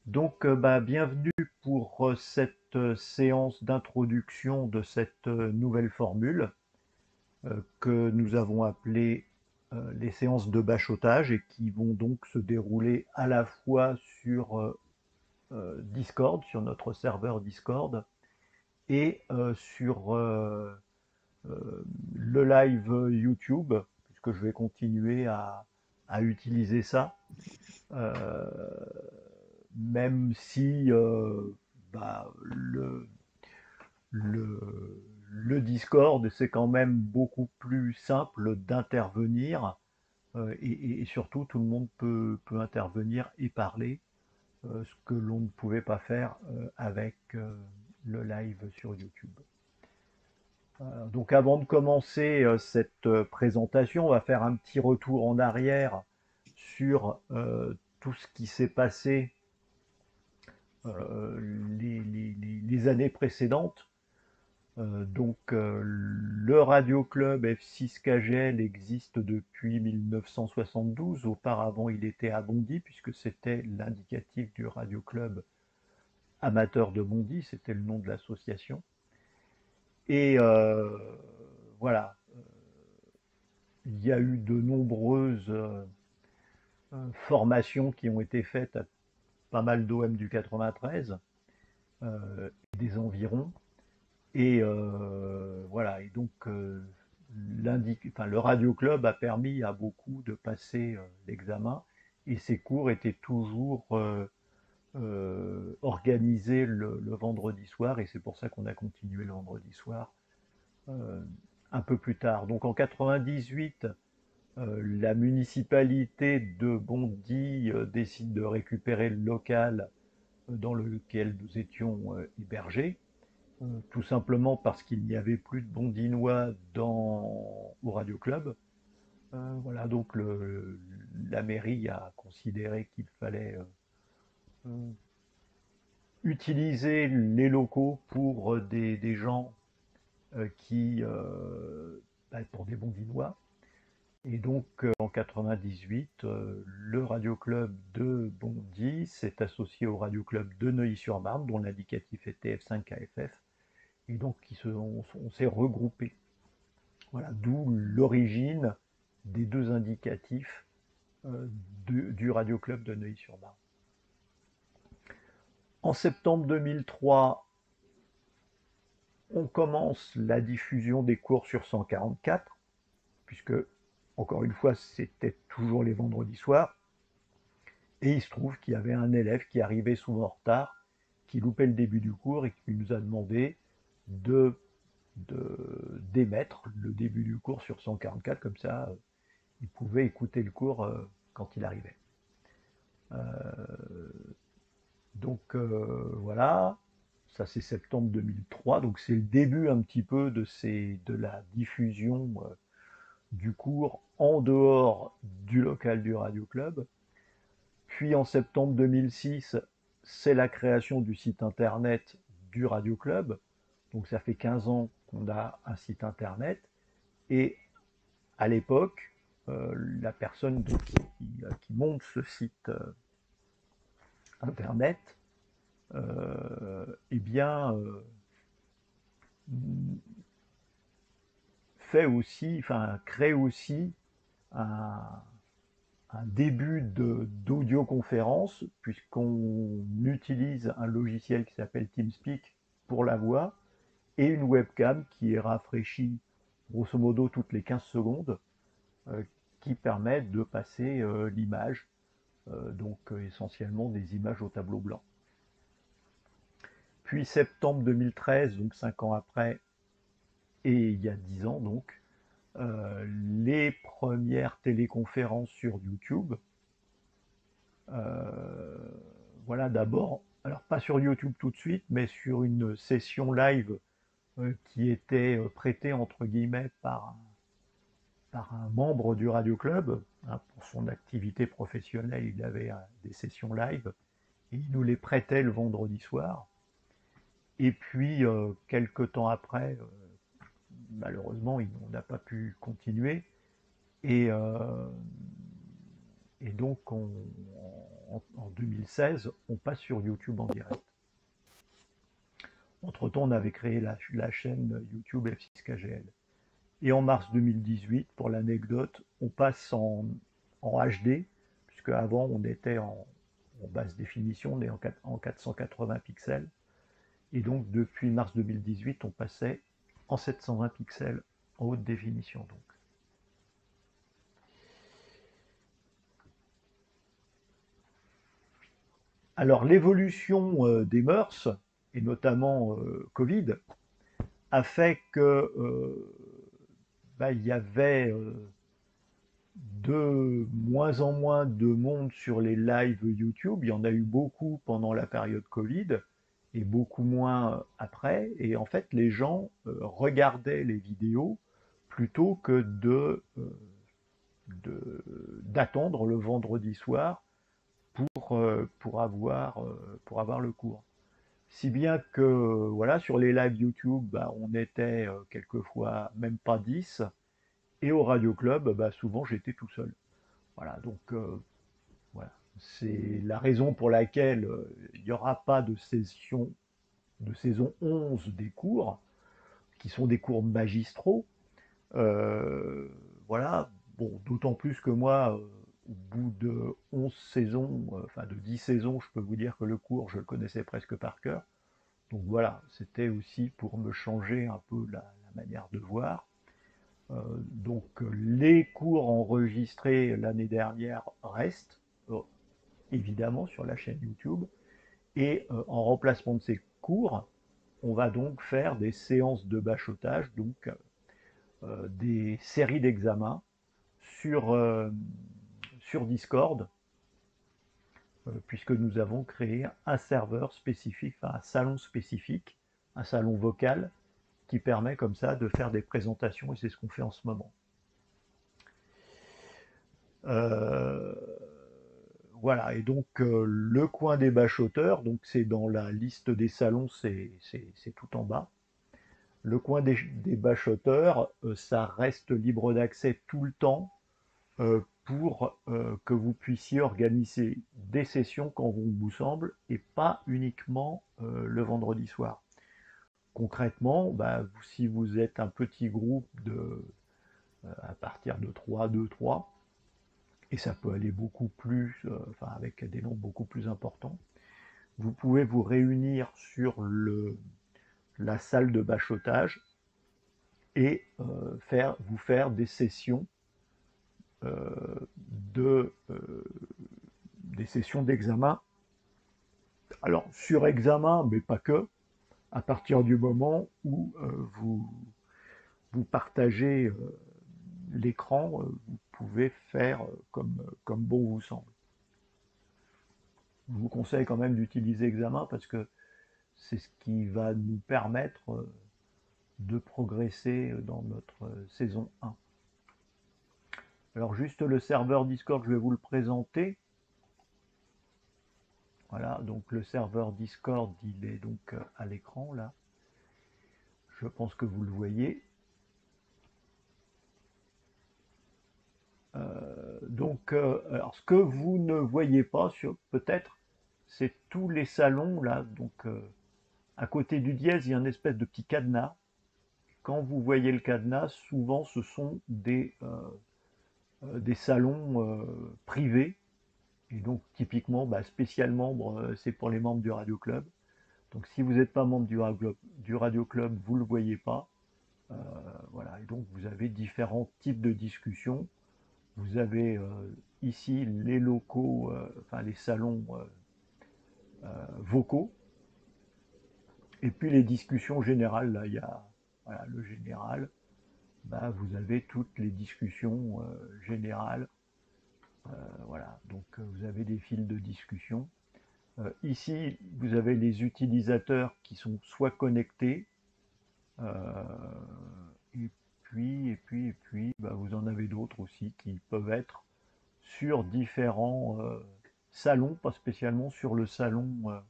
Bienvenue pour cette séance d'introduction de cette nouvelle formule que nous avons appelée les séances de bachotage et qui vont donc se dérouler à la fois sur Discord, sur notre serveur Discord, et sur le live YouTube, puisque je vais continuer à utiliser ça. Euh, Même si le Discord, c'est quand même beaucoup plus simple d'intervenir et surtout tout le monde peut intervenir et parler, ce que l'on ne pouvait pas faire avec le live sur YouTube. Donc avant de commencer cette présentation, on va faire un petit retour en arrière sur tout ce qui s'est passé les années précédentes. Le Radio Club F6 KGL existe depuis 1972. Auparavant, il était à Bondy, puisque c'était l'indicatif du Radio Club amateur de Bondy, c'était le nom de l'association. Et voilà, il y a eu de nombreuses formations qui ont été faites à pas mal d'OM du 93 et des environs. Et voilà, et donc le Radio Club a permis à beaucoup de passer l'examen, et ces cours étaient toujours organisés le vendredi soir, et c'est pour ça qu'on a continué le vendredi soir euh, un peu plus tard. Donc en 98, la municipalité de Bondy décide de récupérer le local dans lequel nous étions hébergés, tout simplement parce qu'il n'y avait plus de Bondinois au Radio Club. Voilà, donc la mairie a considéré qu'il fallait euh, utiliser les locaux pour des gens pour des Bondinois. Et donc en 98, le Radio Club de Bondy s'est associé au Radio Club de Neuilly-sur-Marne, dont l'indicatif était F5KFF. Et donc on s'est regroupés. Voilà, d'où l'origine des deux indicatifs du Radio Club de Neuilly-sur-Marne. En septembre 2003, on commence la diffusion des cours sur 144, puisque, encore une fois, c'était toujours les vendredis soirs. Et il se trouve qu'il y avait un élève qui arrivait souvent en retard, qui loupait le début du cours et qui nous a demandé de d'émettre le début du cours sur 144, comme ça il pouvait écouter le cours quand il arrivait. Euh, voilà, ça c'est septembre 2003, donc c'est le début un petit peu de la diffusion du cours en dehors du local du Radio Club. Puis en septembre 2006, c'est la création du site internet du Radio Club. Donc ça fait 15 ans qu'on a un site internet. Et à l'époque, la personne qui monte ce site internet, eh bien, crée aussi un, un début d'audioconférence, puisqu'on utilise un logiciel qui s'appelle TeamSpeak pour la voix, et une webcam qui est rafraîchie grosso modo toutes les 15 secondes, euh, qui permet de passer l'image, essentiellement des images au tableau blanc. Puis septembre 2013, donc 5 ans après, et il y a 10 ans donc, les premières téléconférences sur YouTube. Euh, voilà, d'abord, alors pas sur YouTube tout de suite, mais sur une session live qui était prêtée entre guillemets par un membre du Radio Club. Hein, pour son activité professionnelle, il avait des sessions live et il nous les prêtait le vendredi soir. Et puis, quelques temps après, malheureusement, on n'a pas pu continuer. Et, euh, et donc, en 2016, on passe sur YouTube en direct. Entre-temps, on avait créé la chaîne YouTube F6KGL. Et en mars 2018, pour l'anecdote, on passe en HD, puisque avant on était en basse définition, on est en 480 pixels. Et donc depuis mars 2018, on passait en 720 pixels en haute définition. Donc. Alors l'évolution des mœurs, et notamment Covid, a fait que il y avait de moins en moins de monde sur les lives YouTube. Il y en a eu beaucoup pendant la période Covid et beaucoup moins après. Et en fait, les gens regardaient les vidéos plutôt que d'attendre le vendredi soir pour avoir le cours. Si bien que voilà, sur les lives YouTube, on était quelquefois même pas 10, et au Radio Club, souvent j'étais tout seul. Voilà, donc voilà. C'est la raison pour laquelle il n'y aura pas de saison 11 des cours, qui sont des cours magistraux. Voilà, bon, d'autant plus que moi, au bout de 11 saisons, enfin de 10 saisons, je peux vous dire que le cours, je le connaissais presque par cœur. Donc voilà, c'était aussi pour me changer un peu la manière de voir. Donc les cours enregistrés l'année dernière restent évidemment sur la chaîne YouTube, et en remplacement de ces cours, on va donc faire des séances de bachotage, donc des séries d'examens sur Discord, puisque nous avons créé un serveur spécifique, enfin un salon spécifique, un salon vocal, qui permet comme ça de faire des présentations, et c'est ce qu'on fait en ce moment. Voilà, et donc le coin des bachoteurs, donc c'est dans la liste des salons, c'est tout en bas. Le coin des bachoteurs, ça reste libre d'accès tout le temps pour que vous puissiez organiser des sessions quand bon vous semble, et pas uniquement le vendredi soir. Concrètement, si vous êtes un petit groupe à partir de 3, 2, 3, et ça peut aller beaucoup plus, avec des nombres beaucoup plus importants, vous pouvez vous réunir sur la salle de bachotage et vous faire des sessions des sessions d'examen. Alors sur examen, mais pas que, à partir du moment où vous partagez l'écran, vous pouvez faire comme bon vous semble. Je vous conseille quand même d'utiliser examen parce que c'est ce qui va nous permettre de progresser dans notre saison 1. Alors juste le serveur Discord, je vais vous le présenter. Voilà, donc le serveur Discord, il est donc à l'écran là. Je pense que vous le voyez. Alors ce que vous ne voyez pas, peut-être, c'est tous les salons là. Donc à côté du dièse, il y a une espèce de petit cadenas. Quand vous voyez le cadenas, souvent ce sont des salons privés. Et donc typiquement, spécial membre, c'est pour les membres du Radio Club. Donc si vous n'êtes pas membre du Radio Club, vous ne le voyez pas. Voilà, et donc vous avez différents types de discussions. Vous avez ici les locaux, les salons vocaux, et puis les discussions générales. Là, il y a le général. Vous avez toutes les discussions générales. Voilà, donc vous avez des fils de discussion. Ici, vous avez les utilisateurs qui sont soit connectés, et puis, vous en avez d'autres aussi qui peuvent être sur différents salons, pas spécialement sur le salon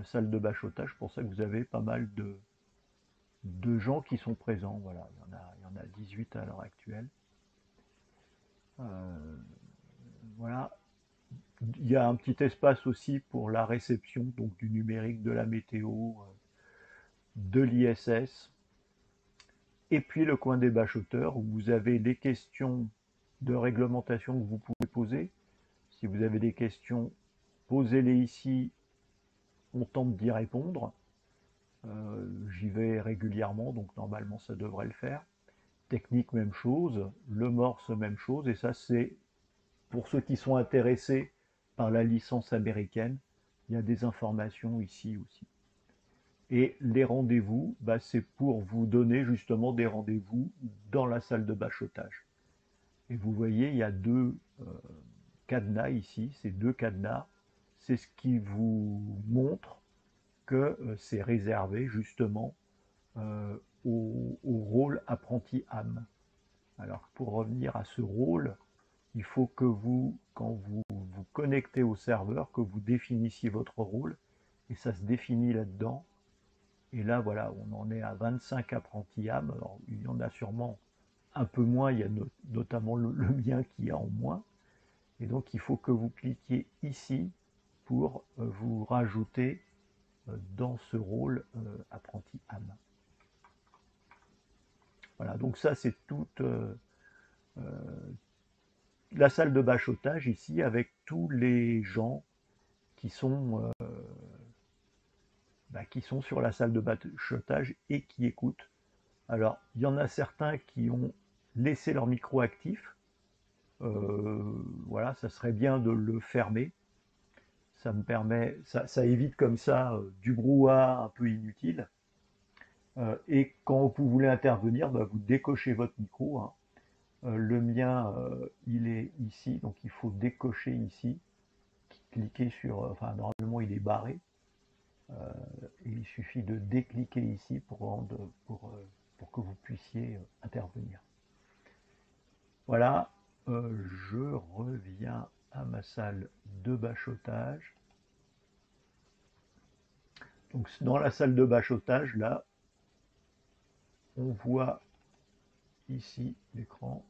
salle de bachotage. C'est pour ça que vous avez pas mal de gens qui sont présents. Voilà, il y en a 18 à l'heure actuelle. Voilà. Il y a un petit espace aussi pour la réception donc du numérique, de la météo, de l'ISS. Et puis le coin des bachoteurs, où vous avez les questions de réglementation que vous pouvez poser. Si vous avez des questions, posez-les ici, on tente d'y répondre. J'y vais régulièrement, donc normalement ça devrait le faire. Technique, même chose. Le morse, même chose. Et ça, c'est pour ceux qui sont intéressés par la licence américaine. Il y a des informations ici aussi. Et les rendez-vous, bah, c'est pour vous donner justement des rendez-vous dans la salle de bachotage. Et vous voyez, il y a deux cadenas ici, ces deux cadenas. C'est ce qui vous montre que c'est réservé justement au rôle apprenti âme. Alors pour revenir à ce rôle, il faut que vous, quand vous vous connectez au serveur, que vous définissiez votre rôle, et ça se définit là-dedans. Et là, voilà, on en est à 25 apprentis âmes. Alors, il y en a sûrement un peu moins, il y a notamment le mien qui est en moins. Et donc, il faut que vous cliquiez ici pour vous rajouter dans ce rôle apprenti âme. Voilà, donc ça, c'est toute la salle de bachotage ici avec tous les gens qui sont, qui sont sur la salle de bachotage et qui écoutent. Alors, il y en a certains qui ont laissé leur micro actif. Voilà, ça serait bien de le fermer. Ça me permet, ça évite comme ça du brouhaha un peu inutile. Et quand vous voulez intervenir, bah, vous décochez votre micro, hein. Le mien, il est ici, donc il faut décocher ici. Cliquer sur, enfin normalement il est barré. Et il suffit de décliquer ici pour que vous puissiez intervenir. Voilà, je reviens à ma salle de bachotage. Donc dans la salle de bachotage, là, on voit ici l'écran.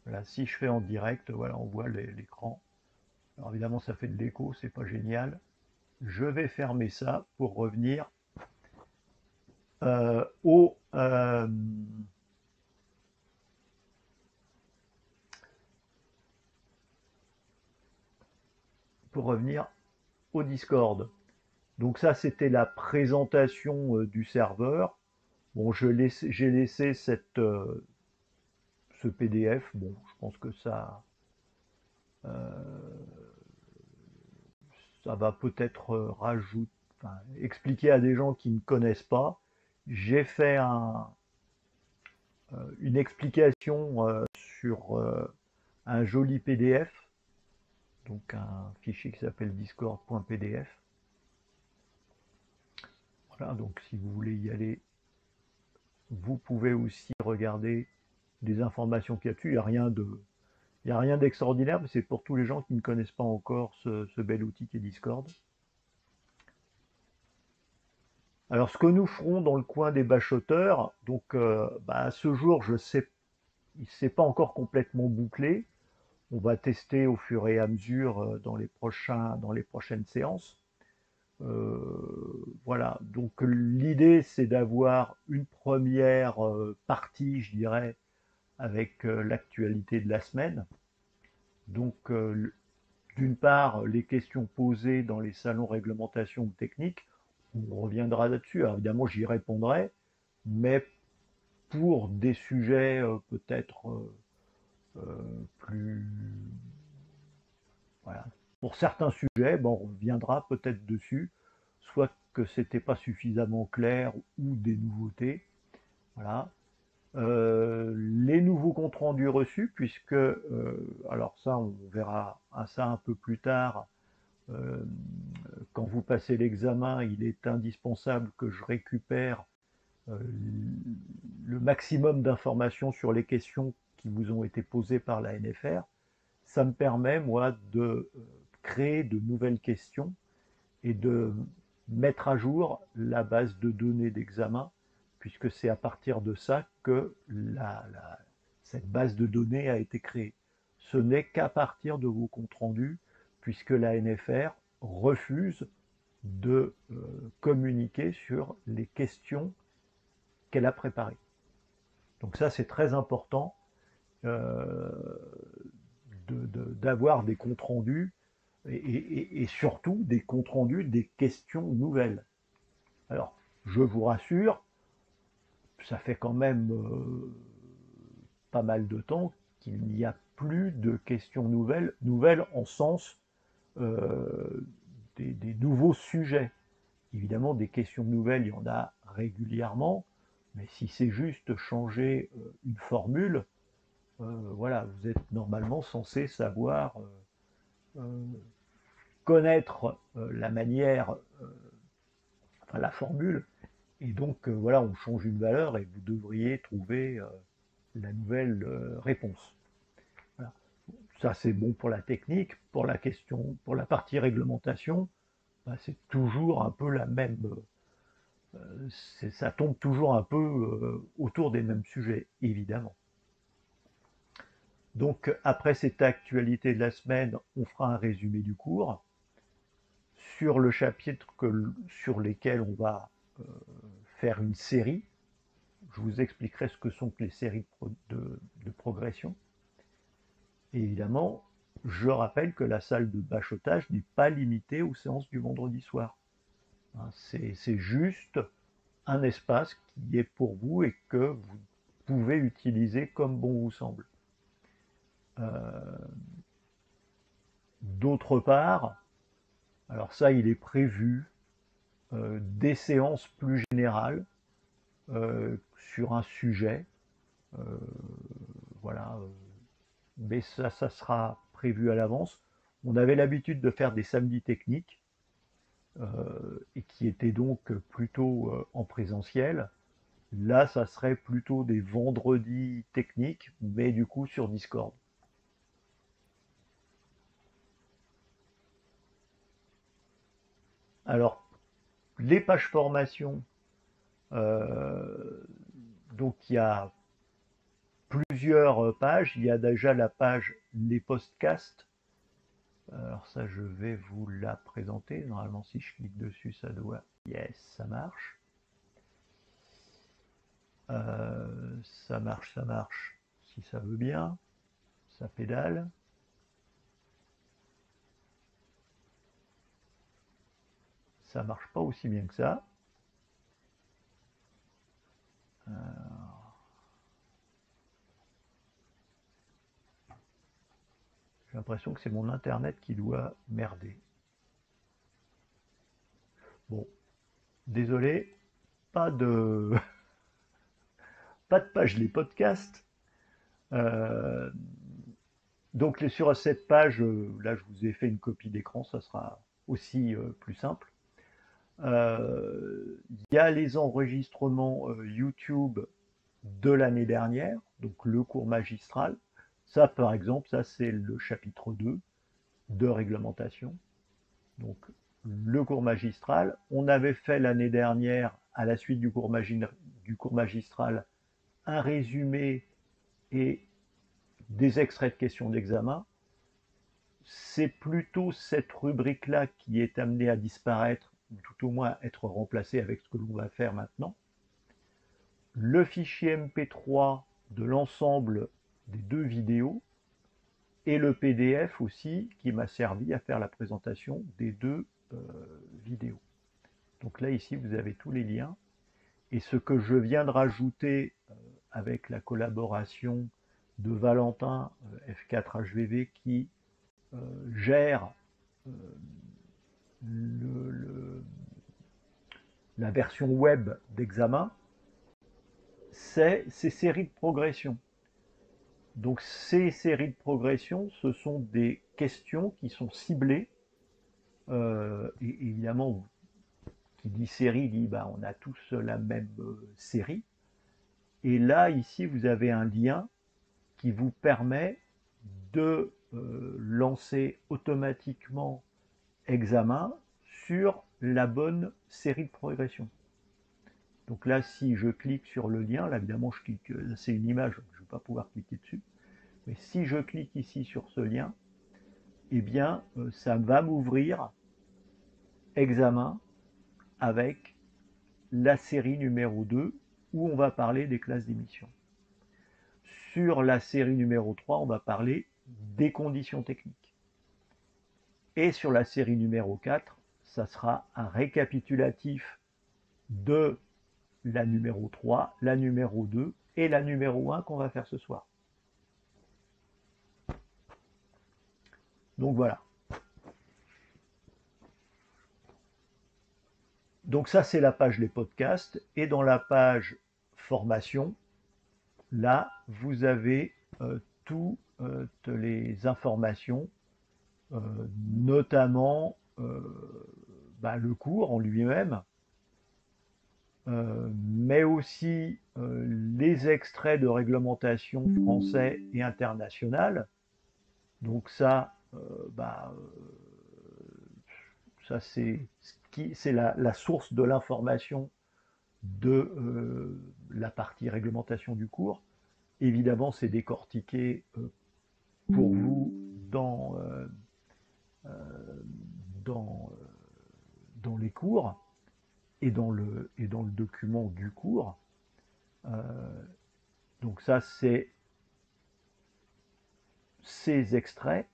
Voilà, si je fais en direct, voilà, on voit l'écran. Alors évidemment, ça fait de l'écho, c'est pas génial. Je vais fermer ça pour revenir euh, au, euh, pour revenir au Discord. Donc ça, c'était la présentation du serveur. Bon, j'ai laissé ce PDF. Bon, je pense que ça va peut-être enfin, expliquer à des gens qui ne connaissent pas. J'ai fait une explication sur un joli PDF, donc un fichier qui s'appelle discord.pdf. Voilà, donc si vous voulez y aller, vous pouvez aussi regarder des informations qu'il y a dessus. Il n'y a rien d'extraordinaire, mais c'est pour tous les gens qui ne connaissent pas encore ce bel outil qui est Discord. Alors, ce que nous ferons dans le coin des bachoteurs, donc à ce jour, je sais, c'est pas encore complètement bouclé. On va tester au fur et à mesure dans les prochaines séances. Voilà, donc l'idée c'est d'avoir une première partie, je dirais, avec l'actualité de la semaine. Donc, d'une part, les questions posées dans les salons réglementation ou technique, on reviendra là-dessus. Alors, évidemment, j'y répondrai, mais pour des sujets peut-être plus... Voilà. Pour certains sujets, bon, on reviendra peut-être dessus, soit que c'était pas suffisamment clair ou des nouveautés. Voilà. Les nouveaux comptes rendus reçus, puisque, alors ça, on verra ça un peu plus tard, euh, quand vous passez l'examen, il est indispensable que je récupère euh, le maximum d'informations sur les questions qui vous ont été posées par la NFR. Ça me permet, moi, de créer de nouvelles questions et de mettre à jour la base de données d'examen, puisque c'est à partir de ça que cette base de données a été créée. ce n'est qu'à partir de vos comptes rendus, puisque la NFR refuse de communiquer sur les questions qu'elle a préparées. Donc ça, c'est très important d'avoir des comptes rendus et surtout des comptes rendus des questions nouvelles. Alors, je vous rassure, ça fait quand même pas mal de temps qu'il n'y a plus de questions nouvelles, nouvelles en sens des nouveaux sujets. Évidemment, des questions nouvelles, il y en a régulièrement, mais si c'est juste changer une formule, voilà, vous êtes normalement censé savoir connaître la manière, enfin la formule, et donc voilà, on change une valeur et vous devriez trouver la nouvelle réponse. Voilà. Ça c'est bon pour la technique, pour la question, pour la partie réglementation, bah, c'est toujours un peu la même, ça tombe toujours un peu autour des mêmes sujets, évidemment. Donc après cette actualité de la semaine, on fera un résumé du cours sur le chapitre sur lesquels on va faire une série. Je vous expliquerai ce que sont les séries de progression. Et évidemment, je rappelle que la salle de bachotage n'est pas limitée aux séances du vendredi soir. C'est juste un espace qui est pour vous et que vous pouvez utiliser comme bon vous semble. D'autre part, alors ça, il est prévu des séances plus générales sur un sujet. Voilà, mais ça sera prévu à l'avance. On avait l'habitude de faire des samedis techniques et qui étaient donc plutôt en présentiel. Là, ça serait plutôt des vendredis techniques, mais du coup sur Discord. Alors, les pages formation, donc il y a plusieurs pages. Il y a déjà la page les podcasts. Alors ça, je vais vous la présenter. Normalement, si je clique dessus, ça doit... Yes, ça marche. Ça marche, ça marche. Si ça veut bien, ça pédale. Ça marche pas aussi bien que ça. J'ai l'impression que c'est mon internet qui doit merder. Bon, désolé, pas de pas de page les podcasts. Euh, donc sur cette page, là je vous ai fait une copie d'écran, ça sera aussi plus simple. Il y a les enregistrements YouTube de l'année dernière, donc le cours magistral. Ça, par exemple, ça c'est le chapitre 2 de réglementation. Donc le cours magistral, on avait fait l'année dernière, à la suite du cours magistral, un résumé et des extraits de questions d'examen. C'est plutôt cette rubrique-là qui est amenée à disparaître, ou tout au moins être remplacée avec ce que l'on va faire maintenant. Le fichier MP3 de l'ensemble des deux vidéos et le PDF aussi qui m'a servi à faire la présentation des deux vidéos. Donc là, ici, vous avez tous les liens. Et ce que je viens de rajouter avec la collaboration de Valentin F4HVV qui gère la version web d'examen, c'est ces séries de progression. Donc ces séries de progression, ce sont des questions qui sont ciblées. Et évidemment, qui dit série dit bah, on a tous la même série. Et là, ici, vous avez un lien qui vous permet de lancer automatiquement examen sur la bonne série de progression. Donc là, si je clique sur le lien, là évidemment, c'est une image, je ne vais pas pouvoir cliquer dessus. Mais si je clique ici sur ce lien, eh bien, ça va m'ouvrir examen avec la série numéro 2 où on va parler des classes d'émission. Sur la série numéro 3, on va parler des conditions techniques. Et sur la série numéro 4, ça sera un récapitulatif de la numéro 3, la numéro 2 et la numéro 1 qu'on va faire ce soir. Donc voilà. Donc ça, c'est la page des podcasts. Et dans la page formation, là, vous avez toutes les informations, notamment le cours en lui-même, mais aussi les extraits de réglementation français et internationale. Donc ça, ça c'est la source de l'information de la partie réglementation du cours. Évidemment, c'est décortiqué pour vous dans, dans les cours et dans le document du cours. Donc ça, c'est ces extraits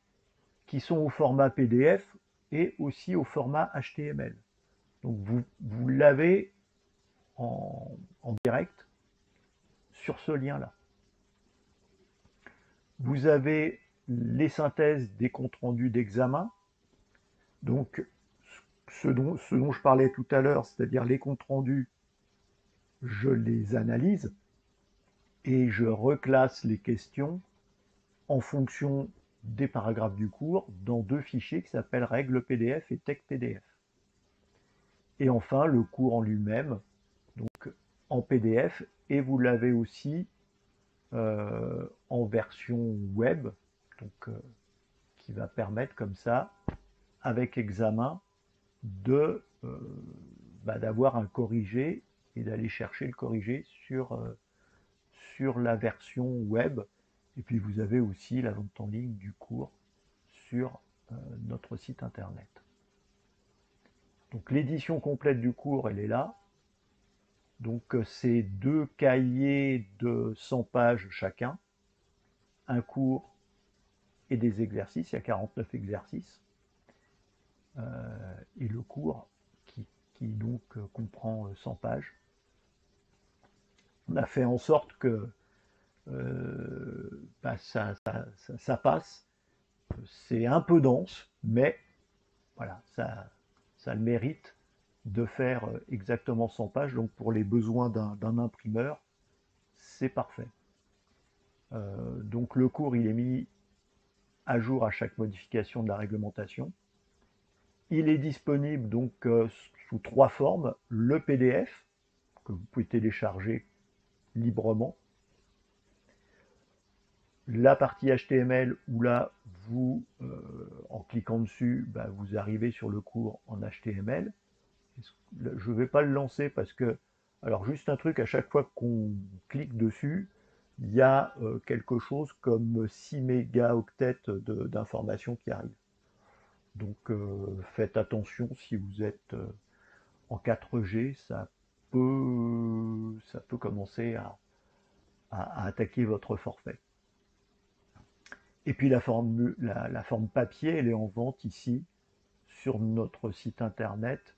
qui sont au format PDF et aussi au format HTML. Donc vous l'avez en direct sur ce lien-là. Vous avez les synthèses des comptes rendus d'examen. Donc ce dont je parlais tout à l'heure, c'est-à-dire les comptes rendus, je les analyse et je reclasse les questions en fonction des paragraphes du cours dans deux fichiers qui s'appellent règles PDF et texte PDF. Et enfin, le cours en lui-même, donc en PDF, et vous l'avez aussi en version web, donc qui va permettre comme ça, avec examen, d'avoir un corrigé et d'aller chercher le corrigé sur la version web. Et puis vous avez aussi la vente en ligne du cours sur notre site internet. Donc l'édition complète du cours, elle est là. Donc c'est 2 cahiers de 100 pages chacun, un cours et des exercices, il y a 49 exercices, et le cours qui donc comprend 100 pages. On a fait en sorte que ça passe. C'est un peu dense, mais voilà, ça le mérite de faire exactement 100 pages. Donc pour les besoins d'un imprimeur, c'est parfait. Donc le cours, il est mis à jour à chaque modification de la réglementation. Il est disponible donc sous 3 formes. Le PDF, que vous pouvez télécharger librement. La partie HTML, où là, vous, en cliquant dessus, vous arrivez sur le cours en HTML. Je ne vais pas le lancer parce que, alors juste un truc, à chaque fois qu'on clique dessus, il y a quelque chose comme 6 mégaoctets d'informations qui arrivent. Donc faites attention si vous êtes en 4G, ça peut commencer à attaquer votre forfait. Et puis la forme papier, elle est en vente ici sur notre site internet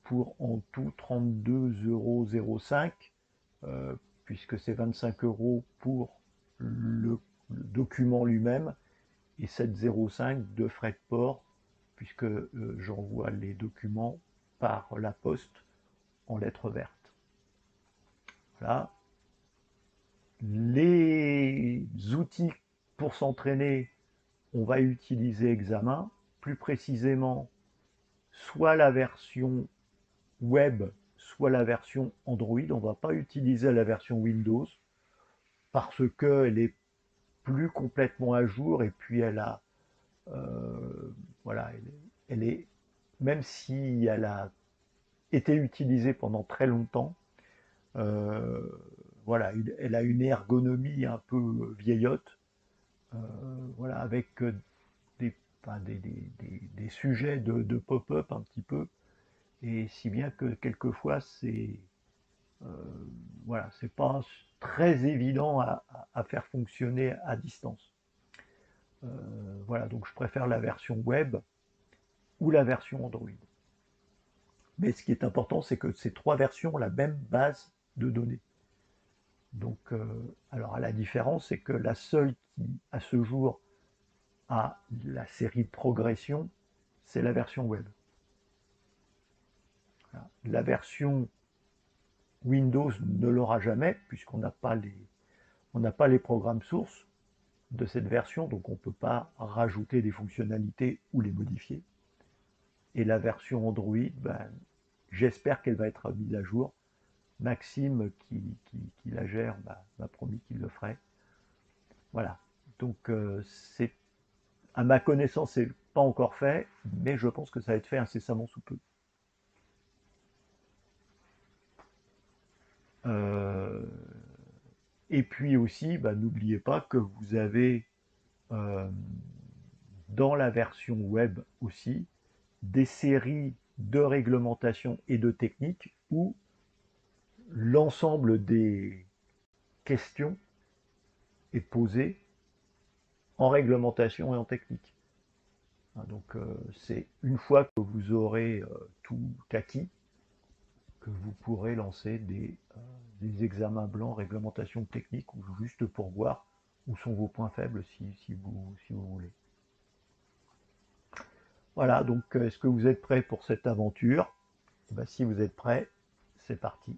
pour en tout 32,05 €, puisque c'est 25 € pour le document lui-même et 7,05 € de frais de port, puisque j'envoie les documents par la poste en lettres vertes. Voilà. Les outils pour s'entraîner, on va utiliser examen, plus précisément soit la version web, soit la version Android. On ne va pas utiliser la version Windows parce qu'elle est plus complètement à jour et puis elle a voilà, elle est, même si elle a été utilisée pendant très longtemps, voilà, elle a une ergonomie un peu vieillotte. voilà, avec des, enfin, des sujets de pop-up un petit peu, et si bien que quelquefois c'est euh, voilà, c'est pas très évident à faire fonctionner à distance. Voilà, donc je préfère la version web ou la version Android. Mais ce qui est important, c'est que ces trois versions ont la même base de données. Donc, alors à la différence, c'est que la seule qui, à ce jour, a la série de progression, c'est la version web. Voilà. La version Windows ne l'aura jamais, puisqu'on n'a pas les programmes sources de cette version, donc on ne peut pas rajouter des fonctionnalités ou les modifier. Et la version Android, ben, j'espère qu'elle va être mise à jour. Maxime, qui la gère, m'a promis qu'il le ferait. Voilà. Donc, c'est, à ma connaissance, c'est pas encore fait, mais je pense que ça va être fait incessamment sous peu. Euh, et puis aussi, bah, n'oubliez pas que vous avez euh, dans la version web aussi des séries de réglementations et de techniques où l'ensemble des questions est posé en réglementation et en technique. Donc c'est une fois que vous aurez tout acquis que vous pourrez lancer des examens blancs, réglementation technique, ou juste pour voir où sont vos points faibles si vous voulez. Voilà, donc est-ce que vous êtes prêts pour cette aventure? Eh bien, si vous êtes prêts, c'est parti.